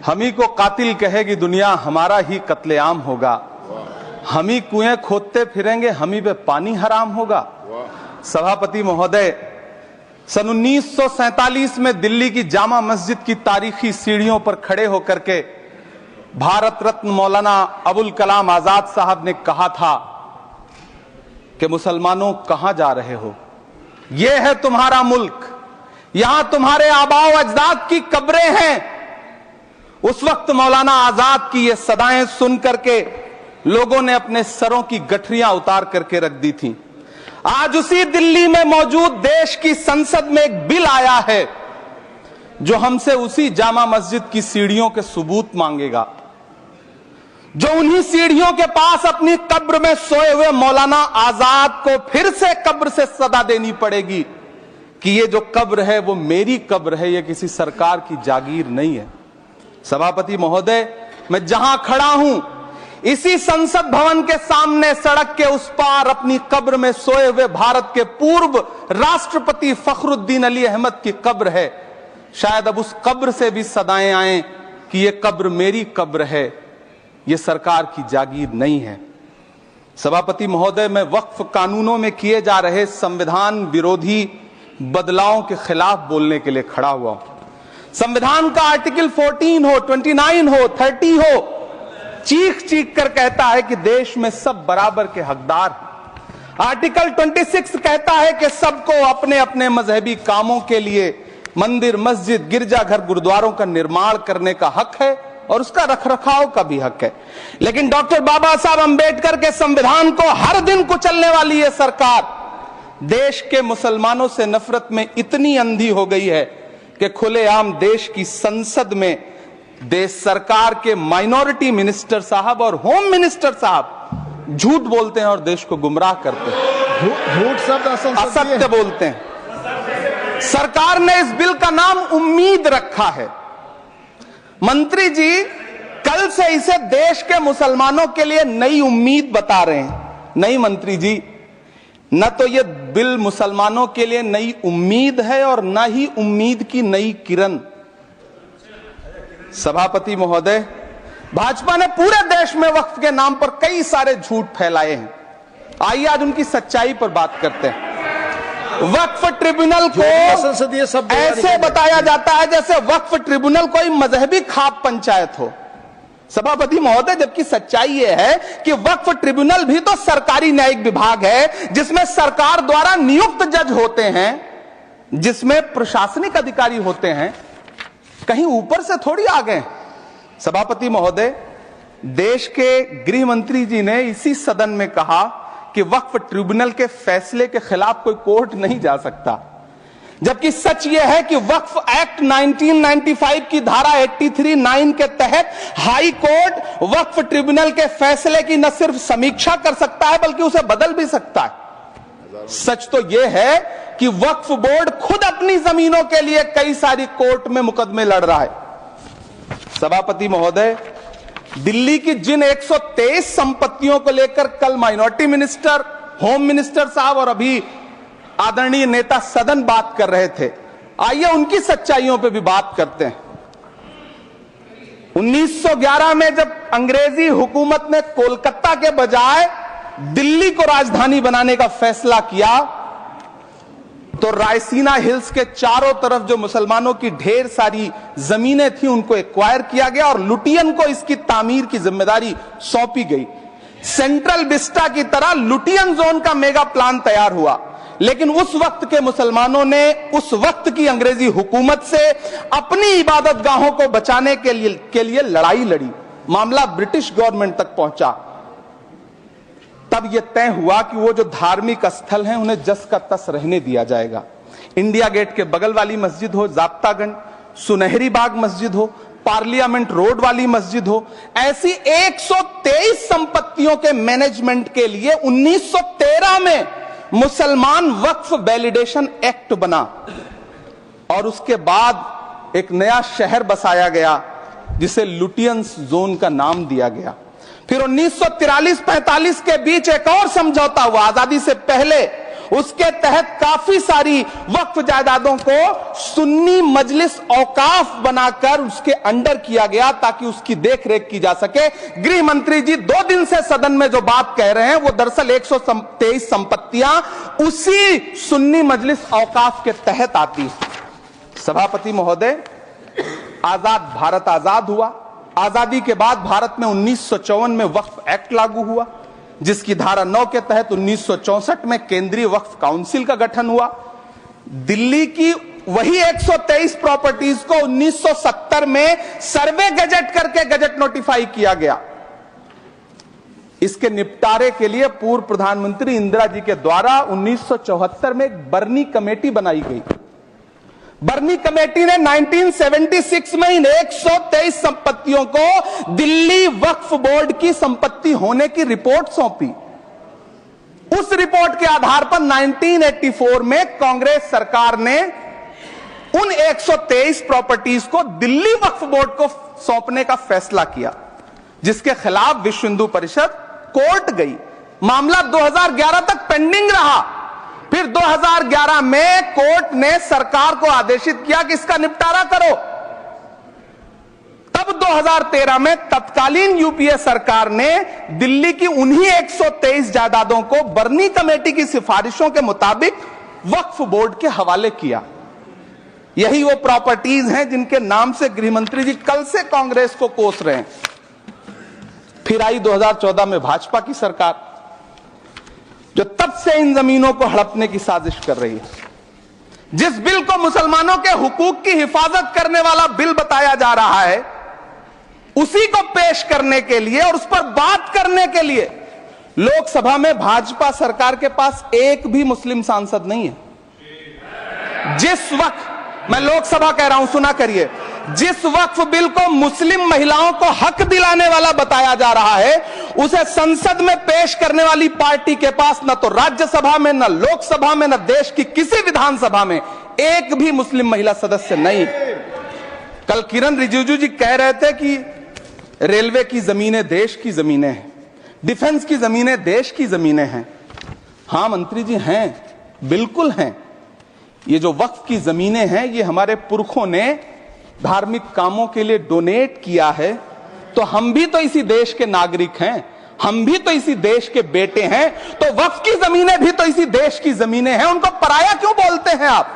हम ही को कातिल कहेगी दुनिया, हमारा ही कत्लेआम होगा। हम ही कुएं खोदते फिरेंगे, हम ही पे पानी हराम होगा। सभापति महोदय, सन 1947 में दिल्ली की जामा मस्जिद की तारीखी सीढ़ियों पर खड़े होकर के भारत रत्न मौलाना अबुल कलाम आजाद साहब ने कहा था कि मुसलमानों कहां जा रहे हो, यह है तुम्हारा मुल्क, यहां तुम्हारे आबाओ अजदाद की कब्रें हैं। उस वक्त मौलाना आजाद की ये सदाएं सुन करके लोगों ने अपने सरों की गठरियां उतार करके रख दी थी। आज उसी दिल्ली में मौजूद देश की संसद में एक बिल आया है जो हमसे उसी जामा मस्जिद की सीढ़ियों के सबूत मांगेगा, जो उन्हीं सीढ़ियों के पास अपनी कब्र में सोए हुए मौलाना आजाद को फिर से कब्र से सदा देनी पड़ेगी कि ये जो कब्र है वो मेरी कब्र है, ये किसी सरकार की जागीर नहीं है। सभापति महोदय, मैं जहां खड़ा हूं इसी संसद भवन के सामने सड़क के उस पार अपनी कब्र में सोए हुए भारत के पूर्व राष्ट्रपति फखरुद्दीन अली अहमद की कब्र है। शायद अब उस कब्र से भी सदाएं आए कि ये कब्र मेरी कब्र है, ये सरकार की जागीर नहीं है। सभापति महोदय, मैं वक्फ कानूनों में किए जा रहे संविधान विरोधी बदलावों के खिलाफ बोलने के लिए खड़ा हुआ हूं। संविधान का आर्टिकल 14 हो, 29 हो, 30 हो, चीख चीख कर कहता है कि देश में सब बराबर के हकदार हैं। आर्टिकल 26 कहता है कि सबको अपने अपने मजहबी कामों के लिए मंदिर, मस्जिद, गिरजाघर, गुरुद्वारों का निर्माण करने का हक है और उसका रखरखाव का भी हक है। लेकिन डॉक्टर बाबा साहब अंबेडकर के संविधान को हर दिन कुचलने वाली यह सरकार देश के मुसलमानों से नफरत में इतनी अंधी हो गई है कि खुलेआम देश की संसद में देश सरकार के माइनॉरिटी मिनिस्टर साहब और होम मिनिस्टर साहब झूठ बोलते हैं और देश को गुमराह करते हैं, झूठ शब्द असत्य बोलते हैं। सरकार ने इस बिल का नाम उम्मीद रखा है। मंत्री जी कल से इसे देश के मुसलमानों के लिए नई उम्मीद बता रहे हैं। नहीं मंत्री जी, न तो यह बिल मुसलमानों के लिए नई उम्मीद है और न ही उम्मीद की नई किरण। सभापति महोदय, भाजपा ने पूरे देश में वक्फ के नाम पर कई सारे झूठ फैलाए हैं। आइए आज उनकी सच्चाई पर बात करते हैं। वक्फ ट्रिब्यूनल को ऐसे बताया जाता है जैसे वक्फ ट्रिब्यूनल कोई मजहबी खाप पंचायत हो। सभापति महोदय, जबकि सच्चाई यह है कि वक्फ ट्रिब्यूनल भी तो सरकारी न्यायिक विभाग है जिसमें सरकार द्वारा नियुक्त जज होते हैं, जिसमें प्रशासनिक अधिकारी होते हैं, कहीं ऊपर से थोड़ी आ गए। सभापति महोदय, देश के गृह मंत्री जी ने इसी सदन में कहा कि वक्फ ट्रिब्यूनल के फैसले के खिलाफ कोई कोर्ट नहीं जा सकता, जबकि सच यह है कि वक्फ एक्ट 1995 की धारा 83(9) के तहत हाई कोर्ट वक्फ ट्रिब्यूनल के फैसले की न सिर्फ समीक्षा कर सकता है बल्कि उसे बदल भी सकता है। सच तो यह है कि वक्फ बोर्ड खुद अपनी जमीनों के लिए कई सारी कोर्ट में मुकदमे लड़ रहा है। सभापति महोदय, दिल्ली की जिन 123 संपत्तियों को लेकर कल माइनॉरिटी मिनिस्टर, होम मिनिस्टर साहब और अभी आदरणीय नेता सदन बात कर रहे थे, आइए उनकी सच्चाइयों पे भी बात करते हैं। 1911 में जब अंग्रेजी हुकूमत ने कोलकाता के बजाय दिल्ली को राजधानी बनाने का फैसला किया तो रायसीना हिल्स के चारों तरफ जो मुसलमानों की ढेर सारी जमीनें थी उनको एक्वायर किया गया और लुटियन को इसकी तामीर की जिम्मेदारी सौंपी गई। सेंट्रल विस्टा की तरह लुटियन जोन का मेगा प्लान तैयार हुआ, लेकिन उस वक्त के मुसलमानों ने उस वक्त की अंग्रेजी हुकूमत से अपनी इबादत गाहों को बचाने के लिए लड़ाई लड़ी। मामला ब्रिटिश गवर्नमेंट तक पहुंचा। तब यह तय हुआ कि वो जो धार्मिक स्थल हैं उन्हें जस का तस रहने दिया जाएगा। इंडिया गेट के बगल वाली मस्जिद हो, जाप्तागंज, सुनहरी बाग मस्जिद हो, पार्लियामेंट रोड वाली मस्जिद हो, ऐसी 123 संपत्तियों के मैनेजमेंट के लिए 1913 में मुसलमान वक्फ वैलिडेशन एक्ट बना और उसके बाद एक नया शहर बसाया गया जिसे लुटियंस जोन का नाम दिया गया। फिर 1943-45 के बीच एक और समझौता हुआ आजादी से पहले उसके तहत काफी सारी वक्फ जायदादों को सुन्नी मजलिस औकाफ बनाकर उसके अंडर किया गया ताकि उसकी देखरेख की जा सके। गृह मंत्री जी 2 दिन से सदन में जो बात कह रहे हैं वो दरअसल 123 संपत्तियां उसी सुन्नी मजलिस औकाफ के तहत आती। सभापति महोदय, आजाद भारत आजाद हुआ। आजादी के बाद भारत में 1954 में वक्फ एक्ट लागू हुआ, जिसकी धारा 9 के तहत 1964 में केंद्रीय वक्फ काउंसिल का गठन हुआ। दिल्ली की वही 123 प्रॉपर्टीज को 1970 में सर्वे गजट करके गजट नोटिफाई किया गया। इसके निपटारे के लिए पूर्व प्रधानमंत्री इंदिरा जी के द्वारा 1974 में एक बर्नी कमेटी बनाई गई। बर्नी कमेटी ने 1976 में इन 123 संपत्तियों को दिल्ली वक्फ बोर्ड की संपत्ति होने की रिपोर्ट सौंपी। उस रिपोर्ट के आधार पर 1984 में कांग्रेस सरकार ने उन 123 प्रॉपर्टीज को दिल्ली वक्फ बोर्ड को सौंपने का फैसला किया, जिसके खिलाफ विश्व हिंदू परिषद कोर्ट गई। मामला 2011 तक पेंडिंग रहा। फिर 2011 में कोर्ट ने सरकार को आदेशित किया कि इसका निपटारा करो। तब 2013 में तत्कालीन यूपीए सरकार ने दिल्ली की उन्हीं 123 जायदादों को बर्नी कमेटी की सिफारिशों के मुताबिक वक्फ बोर्ड के हवाले किया। यही वो प्रॉपर्टीज हैं जिनके नाम से गृह मंत्री जी कल से कांग्रेस को कोस रहे हैं। फिर आई 2014 में भाजपा की सरकार, जो तब से इन जमीनों को हड़पने की साजिश कर रही है। जिस बिल को मुसलमानों के हुकूक की हिफाजत करने वाला बिल बताया जा रहा है, उसी को पेश करने के लिए और उस पर बात करने के लिए लोकसभा में भाजपा सरकार के पास एक भी मुस्लिम सांसद नहीं है। जिस वक्त, मैं लोकसभा कह रहा हूं, सुना करिए, जिस वक्फ बिल को मुस्लिम महिलाओं को हक दिलाने वाला बताया जा रहा है, उसे संसद में पेश करने वाली पार्टी के पास न तो राज्यसभा में, न लोकसभा में, न देश की किसी विधानसभा में एक भी मुस्लिम महिला सदस्य नहीं। कल किरण रिजिजू जी कह रहे थे कि रेलवे की जमीनें देश की जमीनें हैं, डिफेंस की जमीनें देश की जमीनें हैं। हां मंत्री जी, हैं, बिल्कुल हैं। ये जो वक्फ की जमीनें हैं, ये हमारे पुरखों ने धार्मिक कामों के लिए डोनेट किया है। तो हम भी तो इसी देश के नागरिक हैं, हम भी तो इसी देश के बेटे हैं। तो वक्फ की जमीनें भी तो इसी देश की जमीनें हैं, उनको पराया क्यों बोलते हैं आप?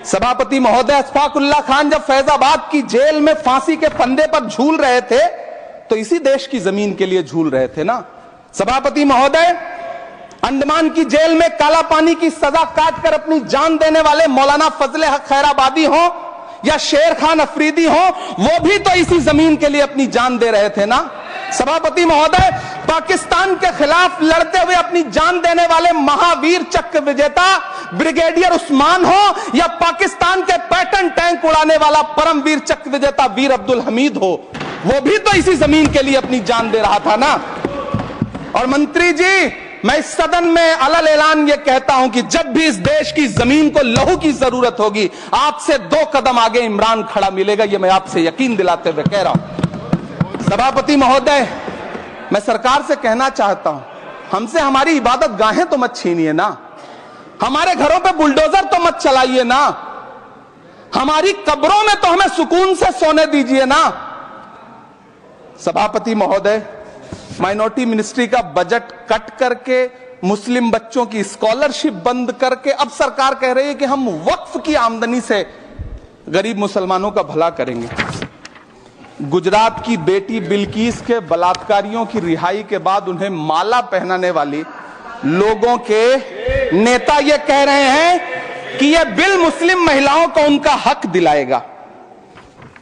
सभापति महोदय, अशफाकुल्लाह खान जब फैजाबाद की जेल में फांसी के फंदे पर झूल रहे थे, तो इसी देश की जमीन के लिए झूल रहे थे ना। सभापति महोदय, अंडमान की जेल में काला पानी की सजा काटकर अपनी जान देने वाले मौलाना फजले हक खैराबादी हो या शेर खान अफरीदी हो, वो भी तो इसी जमीन के लिए अपनी जान दे रहे थे ना। सभापति महोदय, पाकिस्तान के खिलाफ लड़ते हुए अपनी जान देने वाले महावीर चक्र विजेता ब्रिगेडियर उस्मान हो या पाकिस्तान के पैटर्न टैंक उड़ाने वाला परमवीर चक्र विजेता वीर अब्दुल हमीद हो, वो भी तो इसी जमीन के लिए अपनी जान दे रहा था ना। और मंत्री जी, मैं इस सदन में अलल ऐलान ये कहता हूं कि जब भी इस देश की जमीन को लहू की जरूरत होगी, आपसे 2 कदम आगे इमरान खड़ा मिलेगा, ये मैं आपसे यकीन दिलाते हुए कह रहा हूं। सभापति महोदय, मैं सरकार से कहना चाहता हूं, हमसे हमारी इबादत गाहें तो मत छीनिए ना, हमारे घरों पे बुलडोजर तो मत चलाइए ना, हमारी कब्रों में तो हमें सुकून से सोने दीजिए ना। सभापति महोदय, माइनॉरिटी मिनिस्ट्री का बजट कट करके, मुस्लिम बच्चों की स्कॉलरशिप बंद करके अब सरकार कह रही है कि हम वक्फ की आमदनी से गरीब मुसलमानों का भला करेंगे। गुजरात की बेटी बिल्किस के बलात्कारियों की रिहाई के बाद उन्हें माला पहनाने वाली लोगों के नेता ये कह रहे हैं कि यह बिल मुस्लिम महिलाओं को उनका हक दिलाएगा।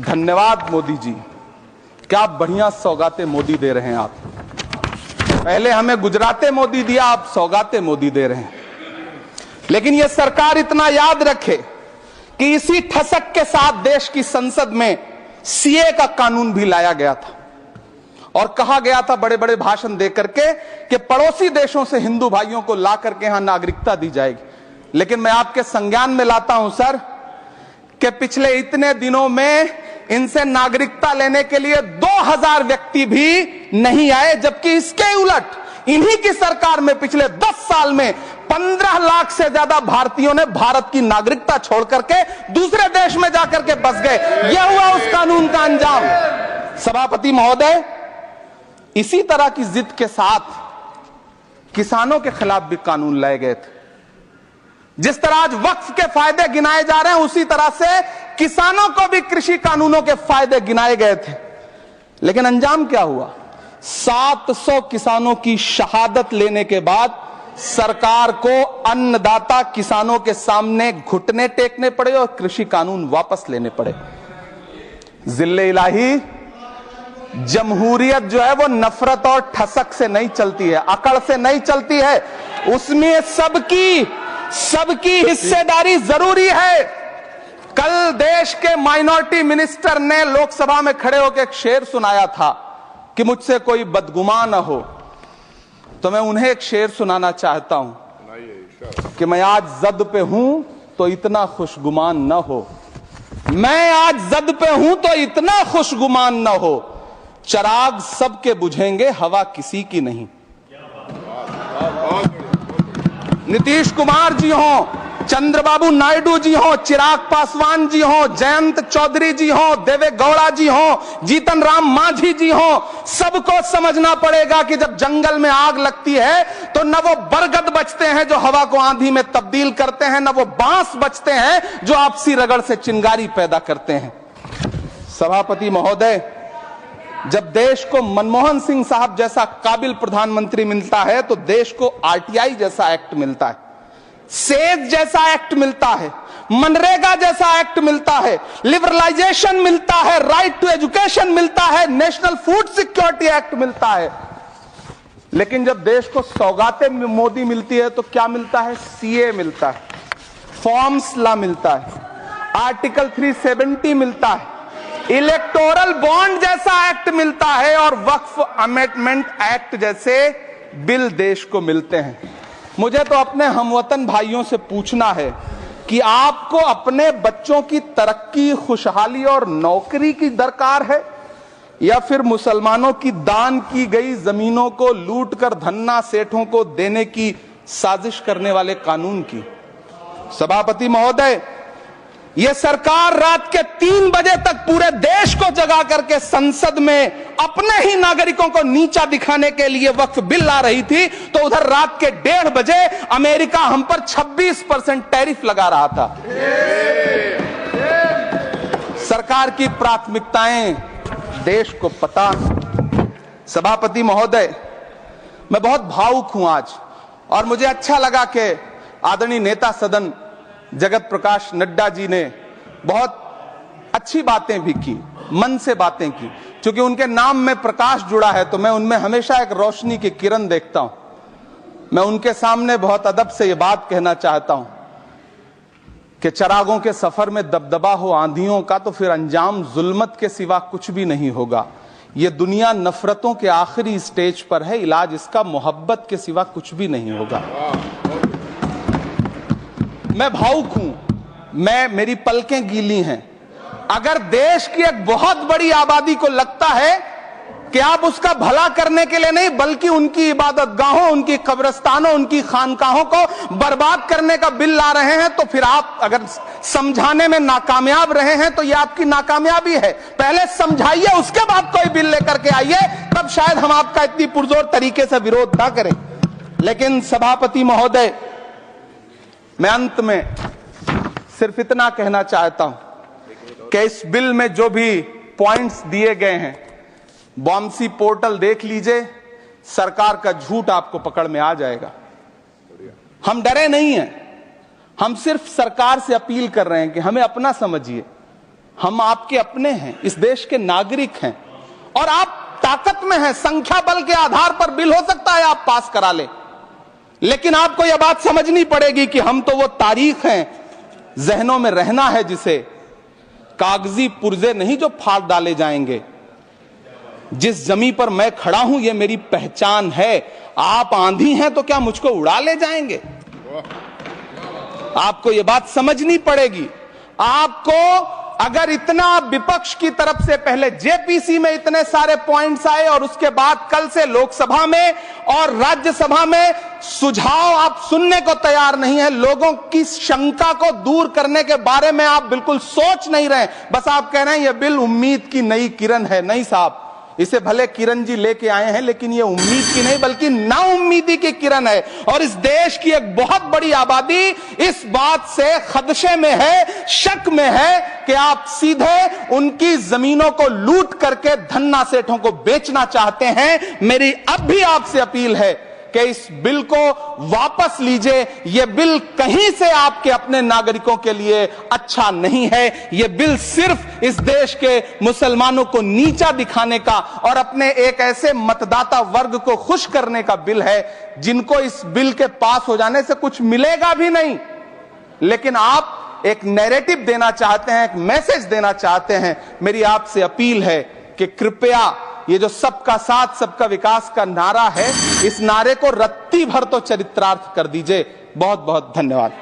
धन्यवाद मोदी जी, क्या बढ़िया सौगातें मोदी दे रहे हैं आप। पहले हमें गुजराते मोदी दिया, आप सौगाते मोदी दे रहे हैं। लेकिन यह सरकार इतना याद रखे कि इसी ठसक के साथ देश की संसद में सीए का कानून भी लाया गया था और कहा गया था बड़े बड़े भाषण देकर के कि पड़ोसी देशों से हिंदू भाइयों को ला करके यहां नागरिकता दी जाएगी। लेकिन मैं आपके संज्ञान में लाता हूं सर कि पिछले इतने दिनों में इनसे नागरिकता लेने के लिए 2000 व्यक्ति भी नहीं आए, जबकि इसके उलट इन्हीं की सरकार में पिछले 10 साल में 15 लाख से ज्यादा भारतीयों ने भारत की नागरिकता छोड़ करके दूसरे देश में जाकर के बस गए। यह हुआ उस कानून का अंजाम। सभापति महोदय, इसी तरह की जिद के साथ किसानों के खिलाफ भी कानून लाए गए थे। जिस तरह आज वक्फ के फायदे गिनाए जा रहे हैं, उसी तरह से किसानों को भी कृषि कानूनों के फायदे गिनाए गए थे। लेकिन अंजाम क्या हुआ? 700 किसानों की शहादत लेने के बाद सरकार को अन्नदाता किसानों के सामने घुटने टेकने पड़े और कृषि कानून वापस लेने पड़े। जिल्ले इलाही, जमहूरियत जो है वो नफरत और ठसक से नहीं चलती है, अकड़ से नहीं चलती है। उसमें सबकी हिस्सेदारी जरूरी है। कल देश के माइनॉरिटी मिनिस्टर ने लोकसभा में खड़े होकर एक शेर सुनाया था कि मुझसे कोई बदगुमान न हो, तो मैं उन्हें एक शेर सुनाना चाहता हूं कि मैं आज जद पे हूं तो इतना खुशगुमान न हो, मैं आज जद पे हूं तो इतना खुशगुमान न हो, चराग सबके बुझेंगे हवा किसी की नहीं। नीतीश कुमार जी हो, चंद्रबाबू नायडू जी हो, चिराग पासवान जी हो, जयंत चौधरी जी हो, देवे गौड़ा जी हो, जीतन राम मांझी जी हो, सबको समझना पड़ेगा कि जब जंगल में आग लगती है तो न वो बरगद बचते हैं जो हवा को आंधी में तब्दील करते हैं, न वो बांस बचते हैं जो आपसी रगड़ से चिंगारी पैदा करते हैं। सभापति महोदय, जब देश को मनमोहन सिंह साहब जैसा काबिल प्रधानमंत्री मिलता है तो देश को आरटीआई जैसा एक्ट मिलता है, सेज जैसा एक्ट मिलता है, मनरेगा जैसा एक्ट मिलता है, लिबरलाइजेशन मिलता है, राइट टू एजुकेशन मिलता है, नेशनल फूड सिक्योरिटी एक्ट मिलता है। लेकिन जब देश को सौगातें मोदी मिलती है तो क्या मिलता है? सीए मिलता है, फॉर्म्स लॉ मिलता है, आर्टिकल 370 मिलता है, इलेक्टोरल बॉन्ड जैसा एक्ट मिलता है और वक्फ अमेंडमेंट एक्ट जैसे बिल देश को मिलते हैं। मुझे तो अपने हमवतन भाइयों से पूछना है कि आपको अपने बच्चों की तरक्की, खुशहाली और नौकरी की दरकार है या फिर मुसलमानों की दान की गई जमीनों को लूट कर धन्ना सेठों को देने की साजिश करने वाले कानून की? सभापति महोदय, यह सरकार रात के 3 बजे तक पूरे देश को जगा करके संसद में अपने ही नागरिकों को नीचा दिखाने के लिए वक्फ बिल ला रही थी, तो उधर रात के 1:30 बजे अमेरिका हम पर 26% टैरिफ लगा रहा था। सरकार की प्राथमिकताएं देश को पता। सभापति महोदय, मैं बहुत भावुक हूं आज, और मुझे अच्छा लगा कि आदरणीय नेता सदन जगत प्रकाश नड्डा जी ने बहुत अच्छी बातें भी की, मन से बातें की। क्योंकि उनके नाम में प्रकाश जुड़ा है तो मैं उनमें हमेशा एक रोशनी की किरण देखता हूं। मैं उनके सामने बहुत अदब से यह बात कहना चाहता हूं कि चिरागों के सफर में दबदबा हो आंधियों का तो फिर अंजाम जुल्मत के सिवा कुछ भी नहीं होगा। यह दुनिया नफरतों के आखिरी स्टेज पर है, इलाज इसका मोहब्बत के सिवा कुछ भी नहीं होगा। मैं भावुक हूं, मेरी पलकें गीली हैं। अगर देश की एक बहुत बड़ी आबादी को लगता है कि आप उसका भला करने के लिए नहीं बल्कि उनकी इबादतगाहों, उनकी कब्रिस्तानों, उनकी खानकाहों को बर्बाद करने का बिल ला रहे हैं, तो फिर आप अगर समझाने में नाकामयाब रहे हैं तो यह आपकी नाकामयाबी है। पहले समझाइए, उसके बाद कोई बिल लेकर के आइए, तब शायद हम आपका इतनी पुरजोर तरीके से विरोध ना करें। लेकिन सभापति महोदय, मैं अंत में सिर्फ इतना कहना चाहता हूं कि इस बिल में जो भी पॉइंट्स दिए गए हैं, बॉम्सी पोर्टल देख लीजिए, सरकार का झूठ आपको पकड़ में आ जाएगा। हम डरे नहीं हैं, हम सिर्फ सरकार से अपील कर रहे हैं कि हमें अपना समझिए। हम आपके अपने हैं, इस देश के नागरिक हैं और आप ताकत में हैं। संख्या बल के आधार पर बिल हो सकता है आप पास करा ले, लेकिन आपको यह बात समझनी पड़ेगी कि हम तो वो तारीख हैं, जहनों में रहना है जिसे, कागजी पुर्जे नहीं जो फाड़ डाले जाएंगे। जिस जमी पर मैं खड़ा हूं ये मेरी पहचान है। आप आंधी हैं तो क्या मुझको उड़ा ले जाएंगे? आपको यह बात समझनी पड़ेगी। आपको अगर इतना विपक्ष की तरफ से पहले जेपीसी में इतने सारे पॉइंट्स आए और उसके बाद कल से लोकसभा में और राज्यसभा में सुझाव आप सुनने को तैयार नहीं है, लोगों की शंका को दूर करने के बारे में आप बिल्कुल सोच नहीं रहे, बस आप कह रहे हैं यह बिल उम्मीद की नई किरण है। नहीं साहब, इसे भले किरण जी लेके आए हैं, लेकिन ये उम्मीद की नहीं बल्कि नाउम्मीदी की किरण है। और इस देश की एक बहुत बड़ी आबादी इस बात से खदशे में है, शक में है कि आप सीधे उनकी जमीनों को लूट करके धन्ना सेठों को बेचना चाहते हैं। मेरी अब भी आपसे अपील है कि इस बिल को वापस लीजिए। यह बिल कहीं से आपके अपने नागरिकों के लिए अच्छा नहीं है। यह बिल सिर्फ इस देश के मुसलमानों को नीचा दिखाने का और अपने एक ऐसे मतदाता वर्ग को खुश करने का बिल है जिनको इस बिल के पास हो जाने से कुछ मिलेगा भी नहीं। लेकिन आप एक नैरेटिव देना चाहते हैं, एक मैसेज देना चाहते हैं। मेरी आपसे अपील है कि कृपया ये जो सबका साथ सबका विकास का नारा है, इस नारे को रत्ती भर तो चरित्रार्थ कर दीजिए। बहुत बहुत धन्यवाद।